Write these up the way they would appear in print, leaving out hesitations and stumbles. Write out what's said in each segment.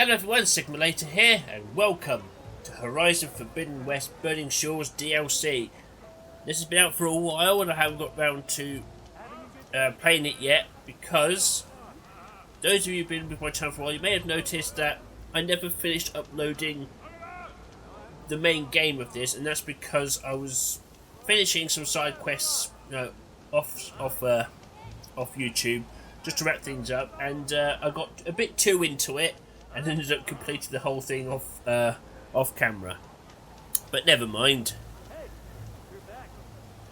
Hello everyone, Sigmulator here, and welcome to Horizon Forbidden West Burning Shores DLC. This has been out for a while and I haven't got round to playing it yet, because those of you who've been with my channel for a while, you may have noticed that I never finished uploading the main game of this, and that's because I was finishing some side quests, off YouTube, just to wrap things up, and I got a bit too into it and ended up completing the whole thing off camera. But never mind.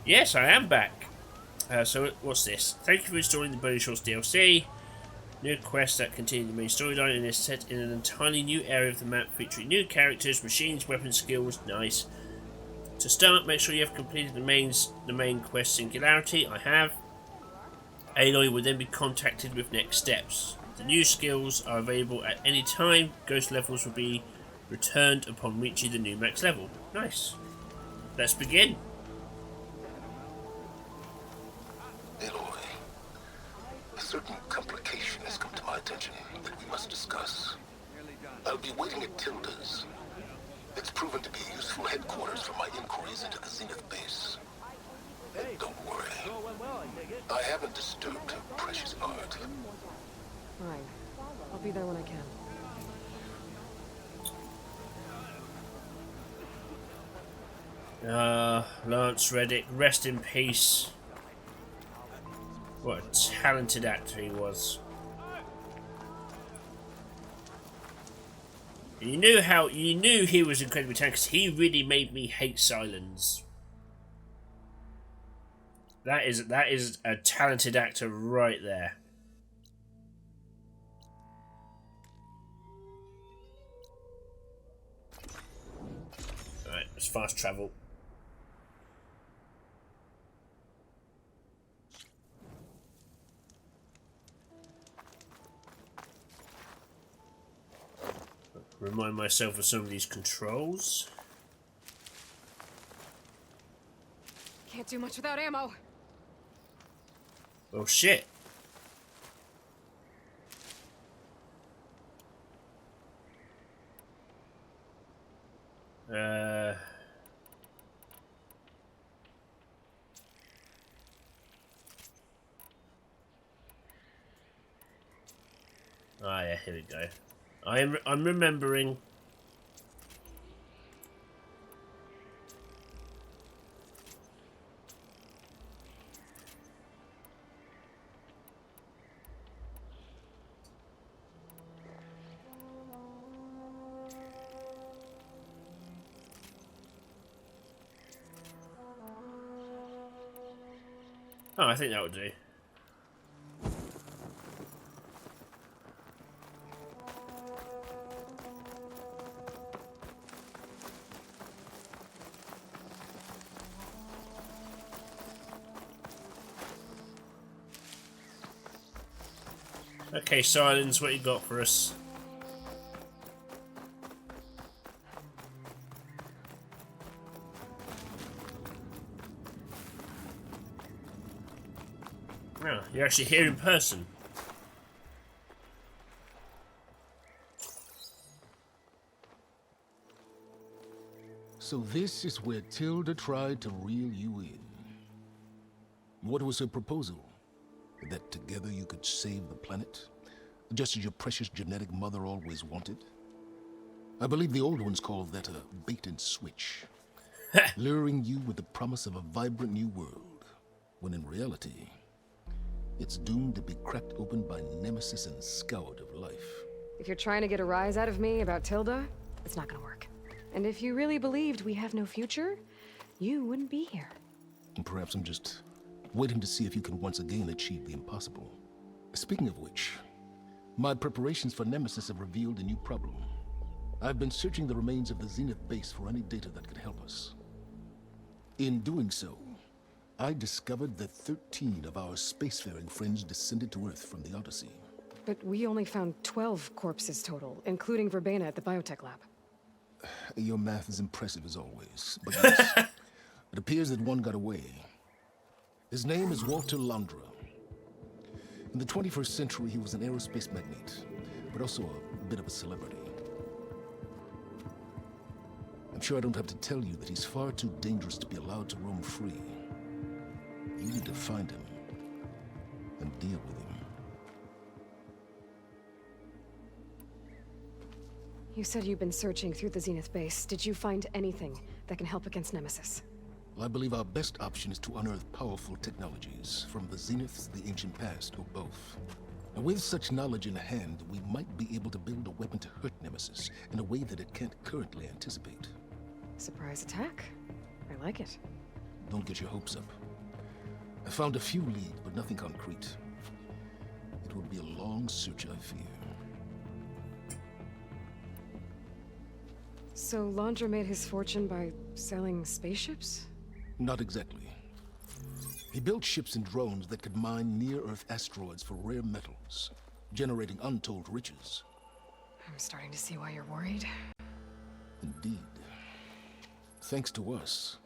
Yes, I am back. So what's this? Thank you for installing the Burning Shores DLC. New quests that continue the main storyline and is set in an entirely new area of the map featuring new characters, machines, weapon skills. Nice. To start, make sure you have completed the main quest Singularity. I have. Aloy will then be contacted with next steps. The new skills are available at any time. Ghost levels will be returned upon reaching the new max level. Nice. Let's begin. Aloy, a certain complication has come to my attention that we must discuss. I'll be waiting at Tilda's. It's proven to be a useful headquarters for my inquiries into the Zenith base. And don't worry, I haven't disturbed her precious art. Fine. I'll be there when I can. Lance Reddick, rest in peace. What a talented actor he was. You knew he was incredibly talented because he really made me hate Silence. That is a talented actor right there. Alright, let's fast travel. Remind myself of some of these controls. Can't do much without ammo. Oh shit. Ah, yeah, here we go. I'm remembering. Oh, I think that would do. Okay, Silence, what you got for us? Oh, you're actually here in person. So this is where Tilda tried to reel you in. What was her proposal? That together you could save the planet? Just as your precious genetic mother always wanted? I believe the old ones called that a bait and switch. Luring you with the promise of a vibrant new world, when in reality, it's doomed to be cracked open by nemesis and scoured of life. If you're trying to get a rise out of me about Tilda, it's not gonna work. And if you really believed we have no future, you wouldn't be here. And perhaps I'm just waiting to see if you can once again achieve the impossible. Speaking of which, my preparations for Nemesis have revealed a new problem. I've been searching the remains of the Zenith base for any data that could help us. In doing so, I discovered that 13 of our spacefaring friends descended to Earth from the Odyssey. But we only found 12 corpses total, including Verbena at the biotech lab. Your math is impressive as always, but yes, it appears that one got away. His name is Walter Landra. In the 21st century, he was an aerospace magnate, but also a bit of a celebrity. I'm sure I don't have to tell you that he's far too dangerous to be allowed to roam free. You need to find him and deal with him. You said you've been searching through the Zenith base. Did you find anything that can help against Nemesis? Well, I believe our best option is to unearth powerful technologies from the Zeniths, the ancient past, or both. And with such knowledge in hand, we might be able to build a weapon to hurt Nemesis in a way that it can't currently anticipate. Surprise attack? I like it. Don't get your hopes up. I found a few leads, but nothing concrete. It will be a long search, I fear. So Laundra made his fortune by selling spaceships? Not exactly. He built ships and drones that could mine near-Earth asteroids for rare metals, generating untold riches. I'm starting to see why you're worried. Indeed. Thanks to us,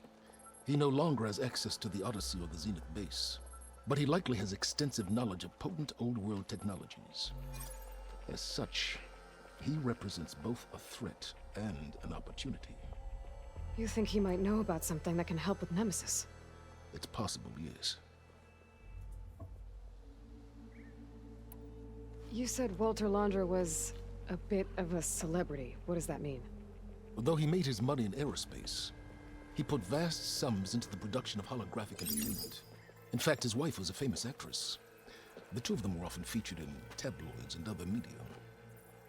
he no longer has access to the Odyssey or the Zenith base, but he likely has extensive knowledge of potent old-world technologies. As such, he represents both a threat and an opportunity. You think he might know about something that can help with Nemesis? It's possible, yes. You said Walter Laundra was a bit of a celebrity. What does that mean? Although he made his money in aerospace, he put vast sums into the production of holographic entertainment. In fact, his wife was a famous actress. The two of them were often featured in tabloids and other media.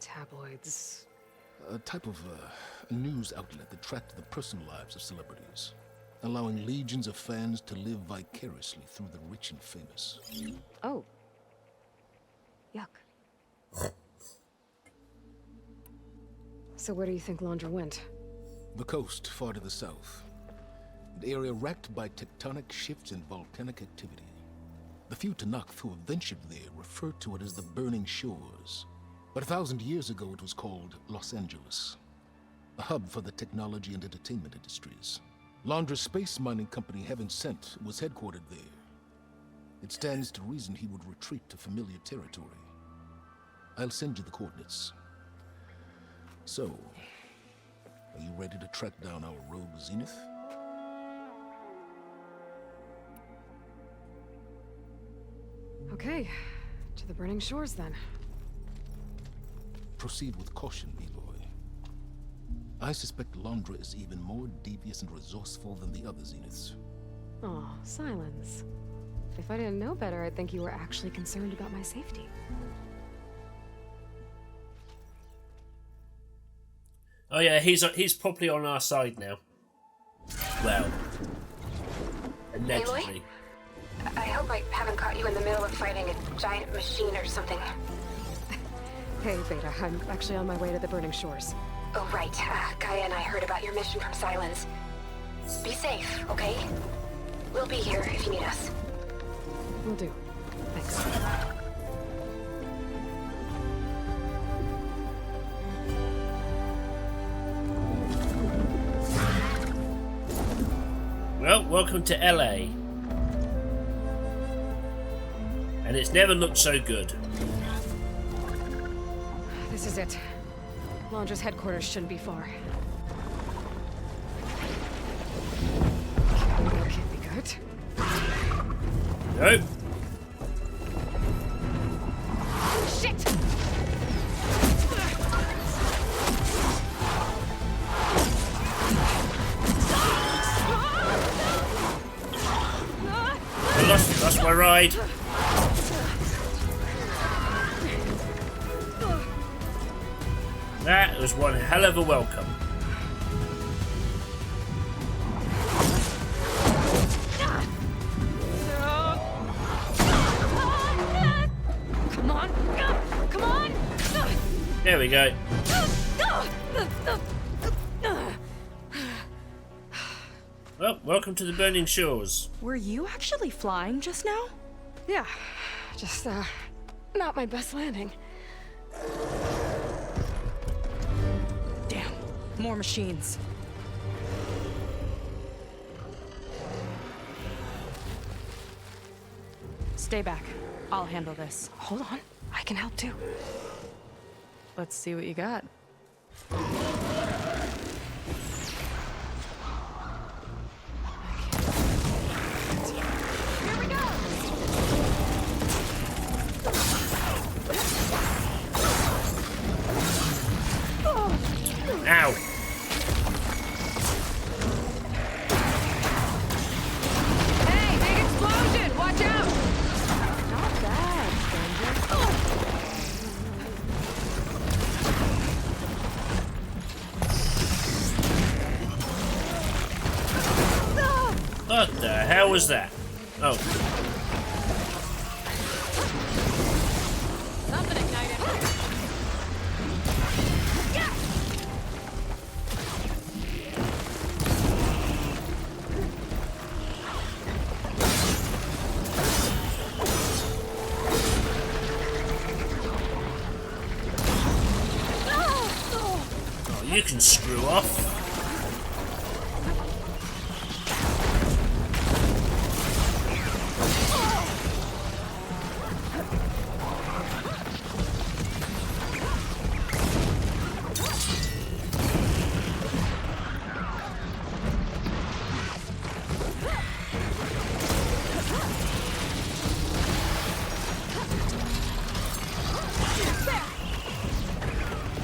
Tabloids? A type of a news outlet that tracked the personal lives of celebrities, allowing legions of fans to live vicariously through the rich and famous. Oh. Yuck. So where do you think Laundra went? The coast, far to the south. An area racked by tectonic shifts and volcanic activity. The few Tanakh who have ventured there refer to it as the Burning Shores. But 1,000 years ago it was called Los Angeles, a hub for the technology and entertainment industries. Laundra's space mining company, Heaven Sent, was headquartered there. It stands to reason he would retreat to familiar territory. I'll send you the coordinates. So, are you ready to track down our rogue Zenith? Okay, to the Burning Shores then. Proceed with caution, B-boy. I suspect Laundra is even more devious and resourceful than the other Zeniths. Aw, Silence. If I didn't know better, I'd think you were actually concerned about my safety. Oh yeah, he's probably on our side now. Well, allegedly. I hope I haven't caught you in the middle of fighting a giant machine or something. Hey, Beta, I'm actually on my way to the Burning Shores. Oh, right. Gaia and I heard about your mission from Silence. Be safe, okay? We'll be here if you need us. Will do. Thanks. Well, welcome to LA. And it's never looked so good. This is it. Laundra's headquarters shouldn't be far. That can't be good. Nope. Shit! I lost my ride. That was one hell of a welcome. Come on! Come on! There we go. Well, welcome to the Burning Shores. Were you actually flying just now? Yeah, just, not my best landing. Damn, more machines. Stay back. I'll handle this. Hold on, I can help too. Let's see what you got. Ow! Hey, big explosion! Watch out! Not bad, stranger. What the hell was that? Oh. Something ignited. Oh, you can screw off.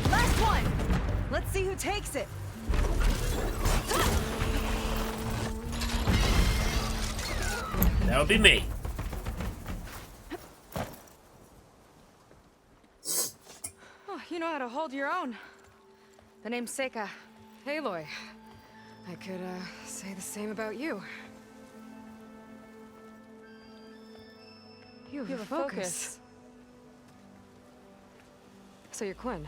Last one! Let's see who takes it. That would be me. Oh, you know how to hold your own. The name's Seika. Aloy. I could, say the same about you. You have a focus. So you're Quinn.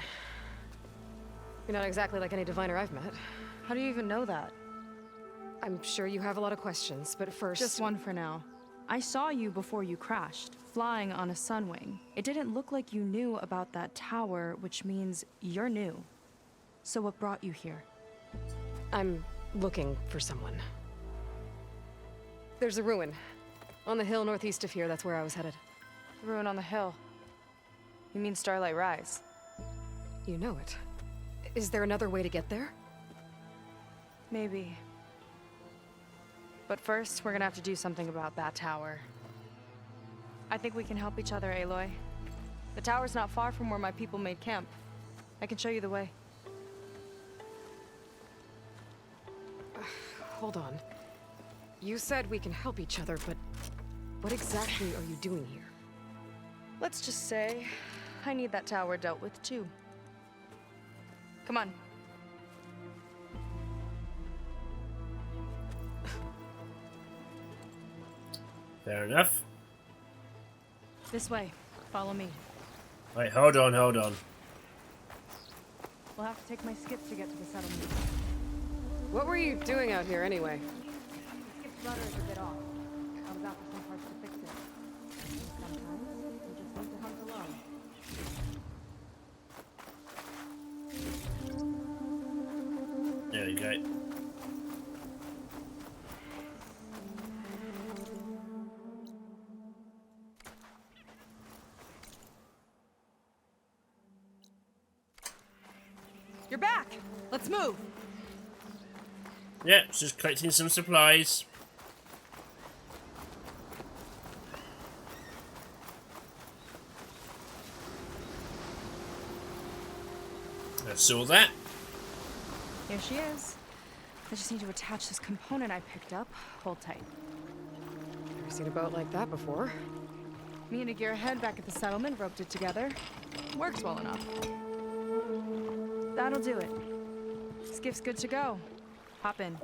You're not exactly like any diviner I've met. How do you even know that? I'm sure you have a lot of questions, but first... Just one for now. I saw you before you crashed, flying on a sunwing. It didn't look like you knew about that tower, which means you're new. So what brought you here? I'm looking for someone. There's a ruin. On the hill northeast of here, that's where I was headed. Ruin on the hill. You mean Starlight Rise? You know it. Is there another way to get there? Maybe. But first, we're gonna have to do something about that tower. I think we can help each other, Aloy. The tower's not far from where my people made camp. I can show you the way. Hold on. You said we can help each other, but what exactly are you doing here? Let's just say, I need that tower dealt with too. Come on. Fair enough. This way. Follow me. Wait, hold on, hold on. We'll have to take my skiff to get to the settlement. What were you doing out here anyway? The skiff's rudder is a bit off. I was out for some parts to fix it. Sometimes you just need to hunt alone. There we go. You're back! Let's move! Yeah, just collecting some supplies. I saw that. Here she is. I just need to attach this component I picked up. Hold tight. Never seen a boat like that before. Me and a gearhead back at the settlement roped it together. Works well enough. That'll do it. Skiff's good to go. Hop in.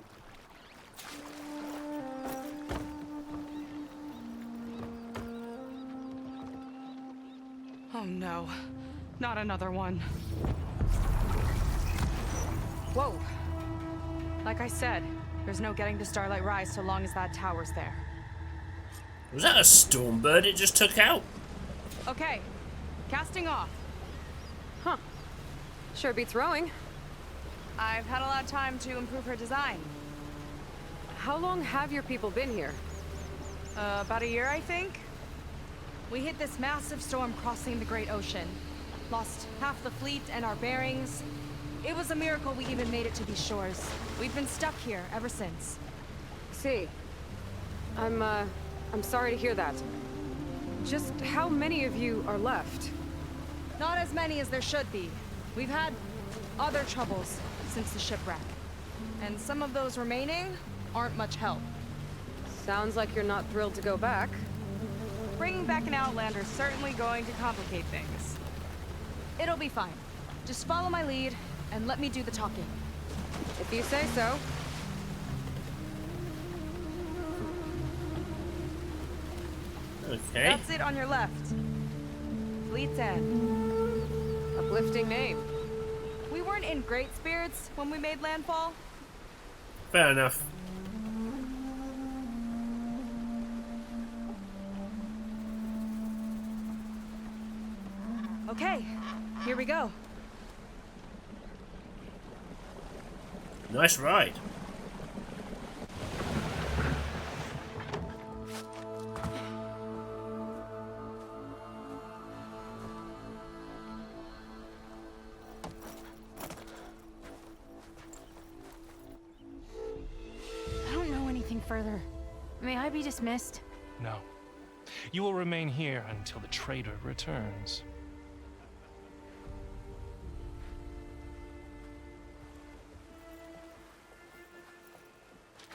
Oh no. Not another one. Whoa. Like I said, there's no getting to Starlight Rise so long as that tower's there. Was that a storm bird it just took out? Okay. Casting off. Huh. Sure beats rowing. I've had a lot of time to improve her design. How long have your people been here? About a year, I think. We hit this massive storm crossing the Great Ocean. Lost half the fleet and our bearings. It was a miracle we even made it to these shores. We've been stuck here ever since. See. I'm sorry to hear that. Just how many of you are left? Not as many as there should be. We've had other troubles since the shipwreck, and some of those remaining aren't much help. Sounds like you're not thrilled to go back. Bringing back an Outlander's certainly going to complicate things. It'll be fine. Just follow my lead and let me do the talking. If you say so. Okay. That's it on your left. Fleet's End. Uplifting name. We weren't in great spirits when we made landfall. Fair enough. Okay, here we go. Nice ride. I don't know anything further. May I be dismissed? No. You will remain here until the trader returns.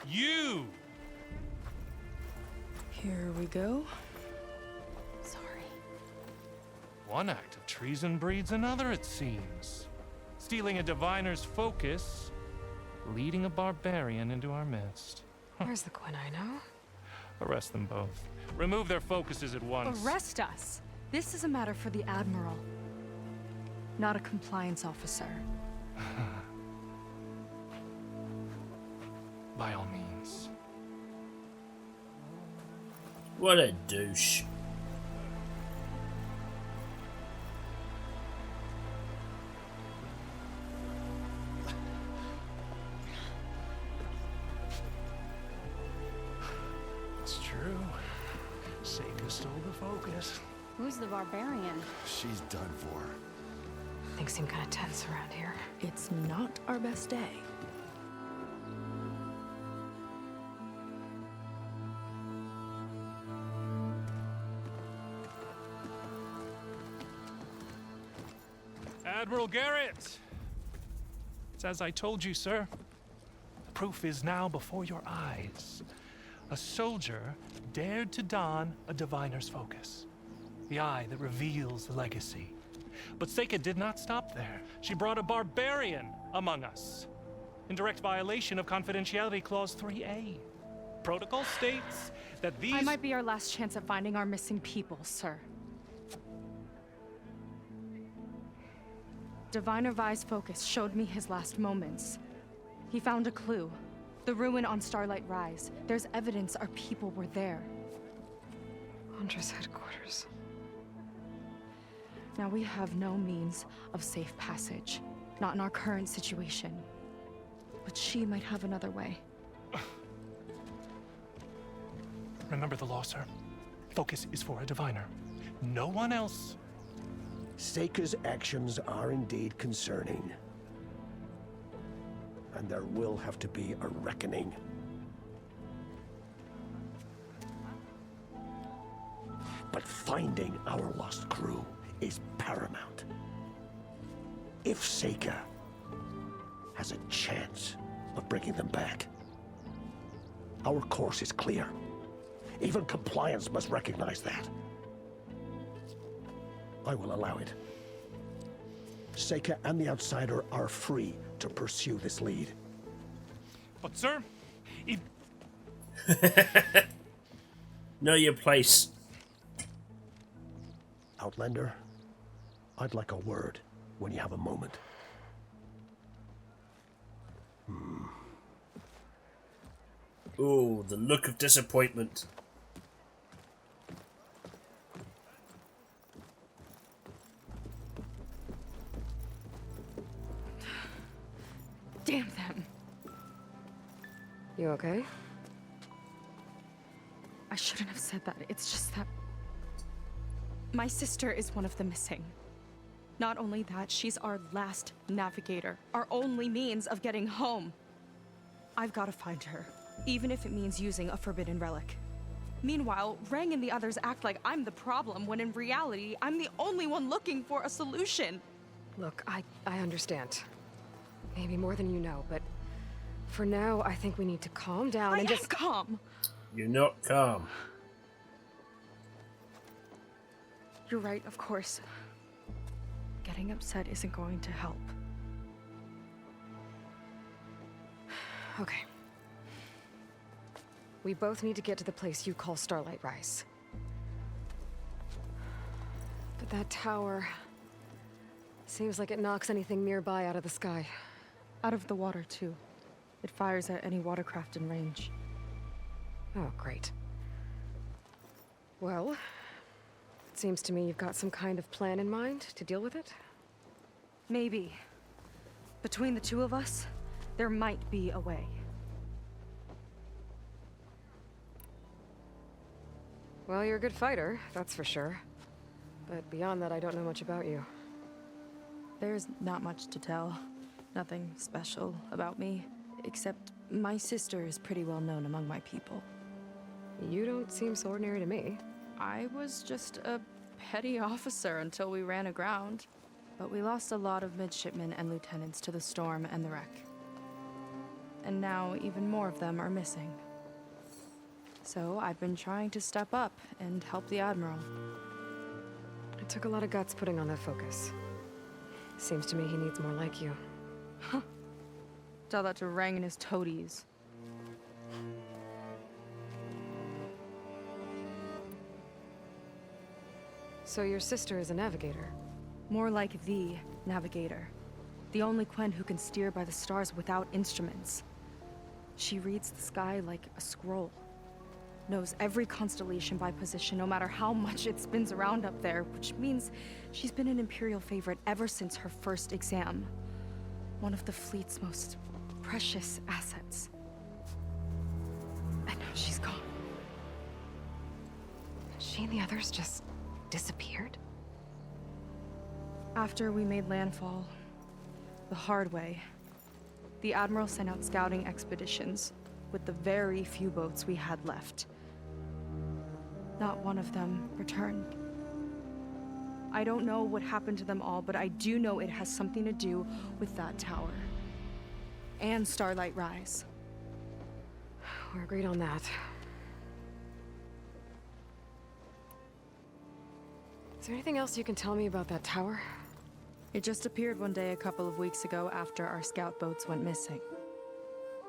You! Here we go. Sorry. One act of treason breeds another, it seems. Stealing a diviner's focus, leading a barbarian into our midst. Where's the Quinn I know? Arrest them both. Remove their focuses at once. Arrest us. This is a matter for the Admiral, not a compliance officer. By all means. What a douche. It's true. Seika stole the focus. Who's the barbarian? She's done for. Things seem kind of tense around here. It's not our best day. Admiral Garrett! It's as I told you, sir. The proof is now before your eyes. A soldier dared to don a diviner's focus. The eye that reveals the legacy. But Seika did not stop there. She brought a barbarian among us. In direct violation of Confidentiality Clause 3A. Protocol states that these... I might be our last chance at finding our missing people, sir. Diviner Vi's focus showed me his last moments. He found a clue. The ruin on Starlight Rise. There's evidence our people were there. Hunter's headquarters. Now we have no means of safe passage. Not in our current situation. But she might have another way. Remember the law, sir. Focus is for a diviner. No one else. Seika's actions are indeed concerning. And there will have to be a reckoning. But finding our lost crew is paramount. If Seika has a chance of bringing them back, our course is clear. Even compliance must recognize that. I will allow it. Seika and the Outsider are free to pursue this lead. But, sir, if... Know your place. Outlander, I'd like a word when you have a moment. Ooh, the look of disappointment. Damn them. You okay? I shouldn't have said that. It's just that... my sister is one of the missing. Not only that, she's our last navigator. Our only means of getting home. I've got to find her. Even if it means using a forbidden relic. Meanwhile, Rang and the others act like I'm the problem, when in reality, I'm the only one looking for a solution. Look, I understand. Maybe more than you know, but for now, I think we need to calm down and just... calm. You're not calm. You're right, of course. Getting upset isn't going to help. Okay. We both need to get to the place you call Starlight Rise. But that tower... seems like it knocks anything nearby out of the sky. Out of the water, too. It fires at any watercraft in range. Oh, great. Well, it seems to me you've got some kind of plan in mind to deal with it. Maybe. Between the two of us, there might be a way. Well, you're a good fighter, that's for sure. But beyond that, I don't know much about you. There's not much to tell. Nothing special about me, except my sister is pretty well known among my people. You don't seem so ordinary to me. I was just a petty officer until we ran aground. But we lost a lot of midshipmen and lieutenants to the storm and the wreck. And now even more of them are missing. So I've been trying to step up and help the Admiral. It took a lot of guts putting on that focus. Seems to me he needs more like you. Huh. Tell that to Rang and his toadies. So your sister is a navigator? More like the navigator. The only Quen who can steer by the stars without instruments. She reads the sky like a scroll. Knows every constellation by position, no matter how much it spins around up there, which means she's been an Imperial favorite ever since her first exam. One of the fleet's most precious assets. And now she's gone. She and the others just disappeared? After we made landfall, the hard way, the Admiral sent out scouting expeditions with the very few boats we had left. Not one of them returned. I don't know what happened to them all, but I do know it has something to do with that tower. And Starlight Rise. We're agreed on that. Is there anything else you can tell me about that tower? It just appeared one day a couple of weeks ago after our scout boats went missing.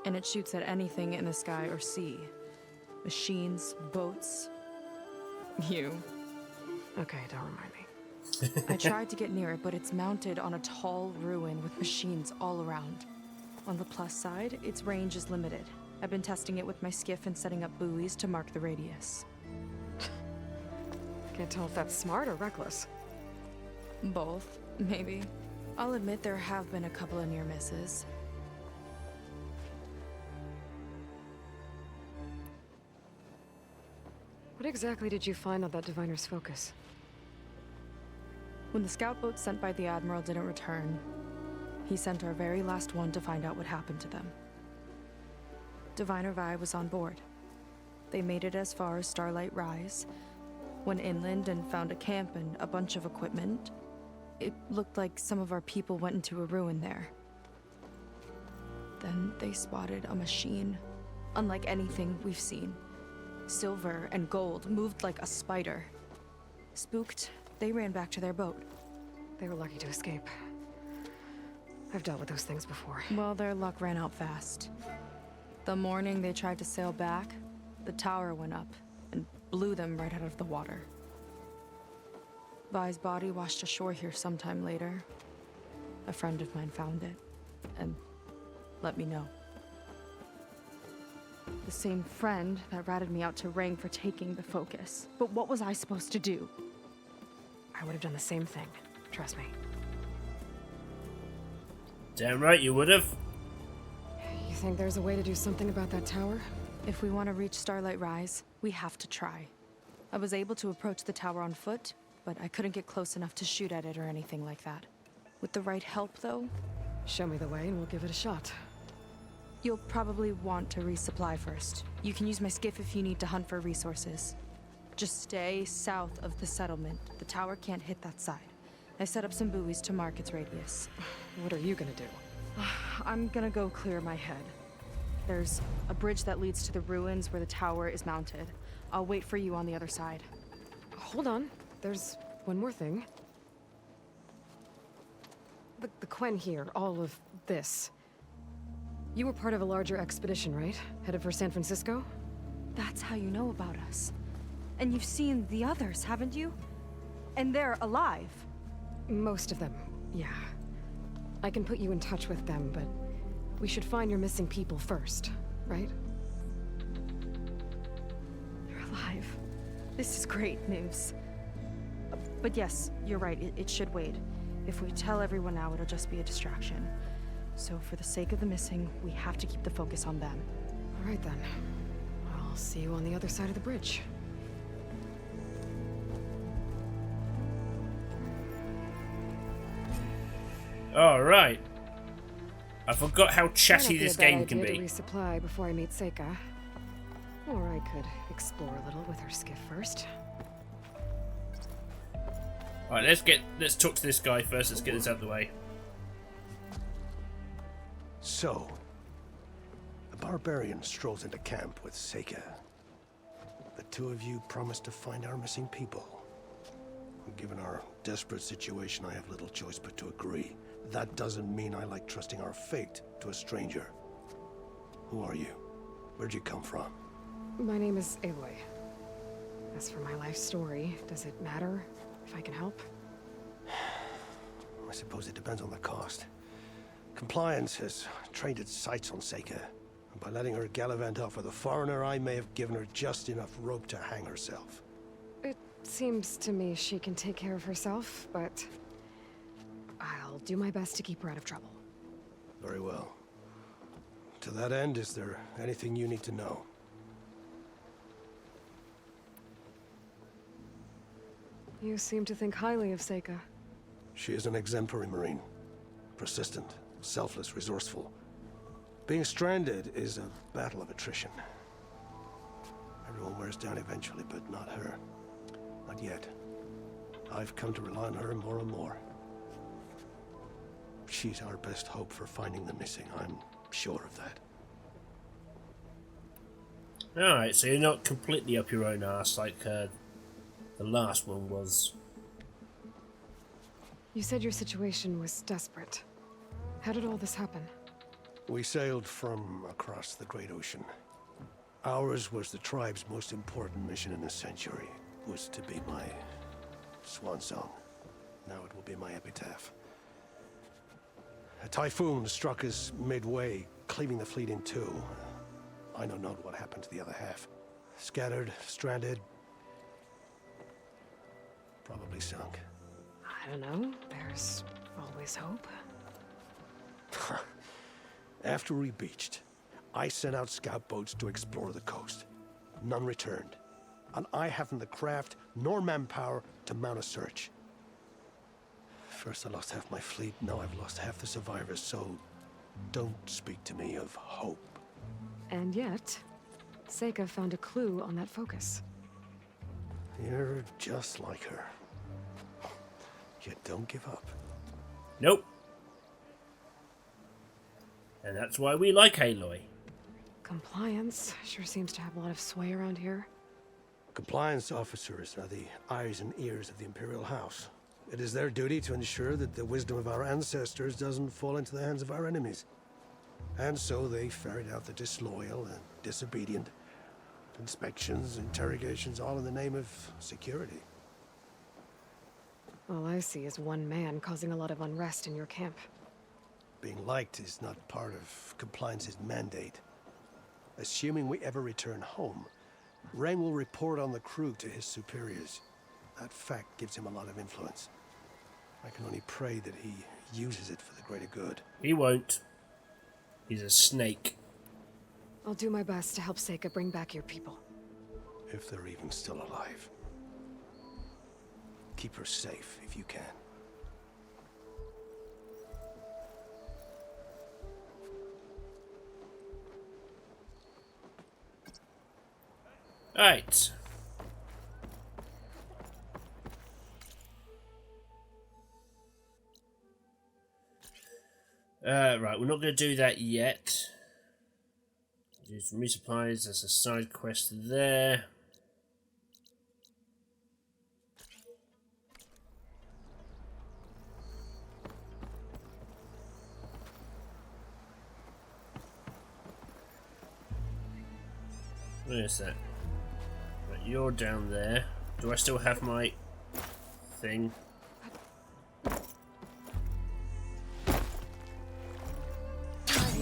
And it shoots at anything in the sky or sea. Machines, boats. You. Okay, don't remind me. I tried to get near it, but it's mounted on a tall ruin with machines all around. On the plus side, its range is limited. I've been testing it with my skiff and setting up buoys to mark the radius. Can't tell if that's smart or reckless. Both, maybe. I'll admit there have been a couple of near misses. What exactly did you find on that diviner's focus? When the scout boat sent by the Admiral didn't return, he sent our very last one to find out what happened to them. Diviner Vi was on board. They made it as far as Starlight Rise, went inland and found a camp and a bunch of equipment. It looked like some of our people went into a ruin there. Then they spotted a machine, unlike anything we've seen. Silver and gold, moved like a spider. Spooked, they ran back to their boat. They were lucky to escape. I've dealt with those things before. Well, their luck ran out fast. The morning they tried to sail back, the tower went up and blew them right out of the water. Vi's body washed ashore here sometime later. A friend of mine found it and let me know. The same friend that ratted me out to Rang for taking the focus. But what was I supposed to do? I would have done the same thing. Trust me. Damn right you would have. You think there's a way to do something about that tower? If we want to reach Starlight Rise, we have to try. I was able to approach the tower on foot, but I couldn't get close enough to shoot at it or anything like that. With the right help, though, Show me the way and we'll give it a shot. you'll probably want to resupply first. You can use my skiff if you need to hunt for resources. Just stay south of the settlement. The tower can't hit that side. I set up some buoys to mark its radius. What are you gonna do? I'm gonna go clear my head. There's a bridge that leads to the ruins where the tower is mounted. I'll wait for you on the other side. Hold on. There's one more thing. The Quen here, all of this. You were part of a larger expedition, right? Headed for San Francisco? That's how you know about us. And you've seen the others, haven't you? And they're alive. Most of them, yeah. I can put you in touch with them, but we should find your missing people first, right? They're alive. This is great news. But yes, you're right, it should wait. If we tell everyone now, it'll just be a distraction. So for the sake of the missing, we have to keep the focus on them. All right then. I'll see you on the other side of the bridge. All right. I forgot how chatty this game can To be. resupply before I meet Seika. Or I could explore a little with her skiff first. All right, let's talk to this guy first. Let's get this out of the way. So, a barbarian strolls into camp with Seika. The two of you promised to find our missing people. Given our desperate situation, I have little choice but to agree. That doesn't mean I like trusting our fate to a stranger. Who are you? Where'd you come from? My name is Aloy. As for my life story, does it matter if I can help? I suppose it depends on the cost. Compliance has trained its sights on Seika. And by letting her gallivant off with a foreigner, I may have given her just enough rope to hang herself. It seems to me she can take care of herself, but I'll do my best to keep her out of trouble. Very well. To that end, is there anything you need to know? You seem to think highly of Seika. She is an exemplary Marine. Persistent, selfless, resourceful. Being stranded is a battle of attrition. Everyone wears down eventually, but not her. Not yet. I've come to rely on her more and more. She's our best hope for finding the missing. I'm sure of that. Alright, so you're not completely up your own arse like the last one was. You said your situation was desperate. How did all this happen? We sailed from across the Great Ocean. Ours was the tribe's most important mission in a century. It was to be my swan song. Now it will be my epitaph. A typhoon struck us midway, cleaving the fleet in two. I know not what happened to the other half. Scattered, stranded, probably sunk. I don't know. There's always hope. After we beached, I sent out scout boats to explore the coast. None returned. And I haven't the craft nor manpower to mount a search. First I lost half my fleet, now I've lost half the survivors, so don't speak to me of hope. And yet, Seika found a clue on that focus. You're just like her. You don't give up. Nope. And that's why we like Aloy. Compliance sure seems to have a lot of sway around here. Compliance officers are the eyes and ears of the Imperial House. It is their duty to ensure that the wisdom of our ancestors doesn't fall into the hands of our enemies. And so they ferret out the disloyal and disobedient. Inspections, interrogations, all in the name of security. All I see is one man causing a lot of unrest in your camp. Being liked is not part of Compliance's mandate. Assuming we ever return home, Ren will report on the crew to his superiors. That fact gives him a lot of influence. I can only pray that he uses it for the greater good. He won't. He's a snake. I'll do my best to help Seika bring back your people. If they're even still alive. Keep her safe if you can. Right. Right, we're not going to do that yet. Do some resupplies. There's a side quest there. Where is that? Right, you're down there. Do I still have my thing?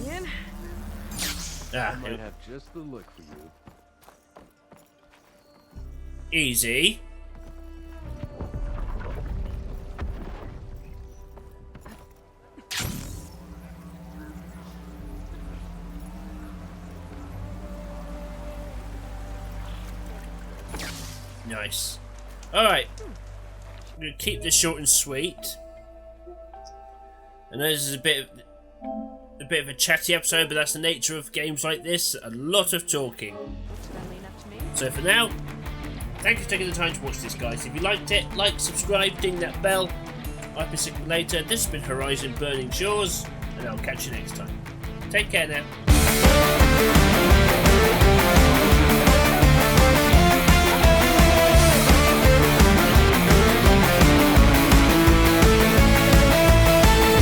In. Ah, Might have just the look for you. easy. Nice. Alright. I'm going to keep this short and sweet. I know this is a bit of a chatty episode, but that's the nature of games like this. A lot of talking. So for now, thank you for taking the time to watch this, guys. If you liked it, like, subscribe, ding that bell. I've been Sick later. This has been Horizon Burning Shores, and I'll catch you next time. Take care now.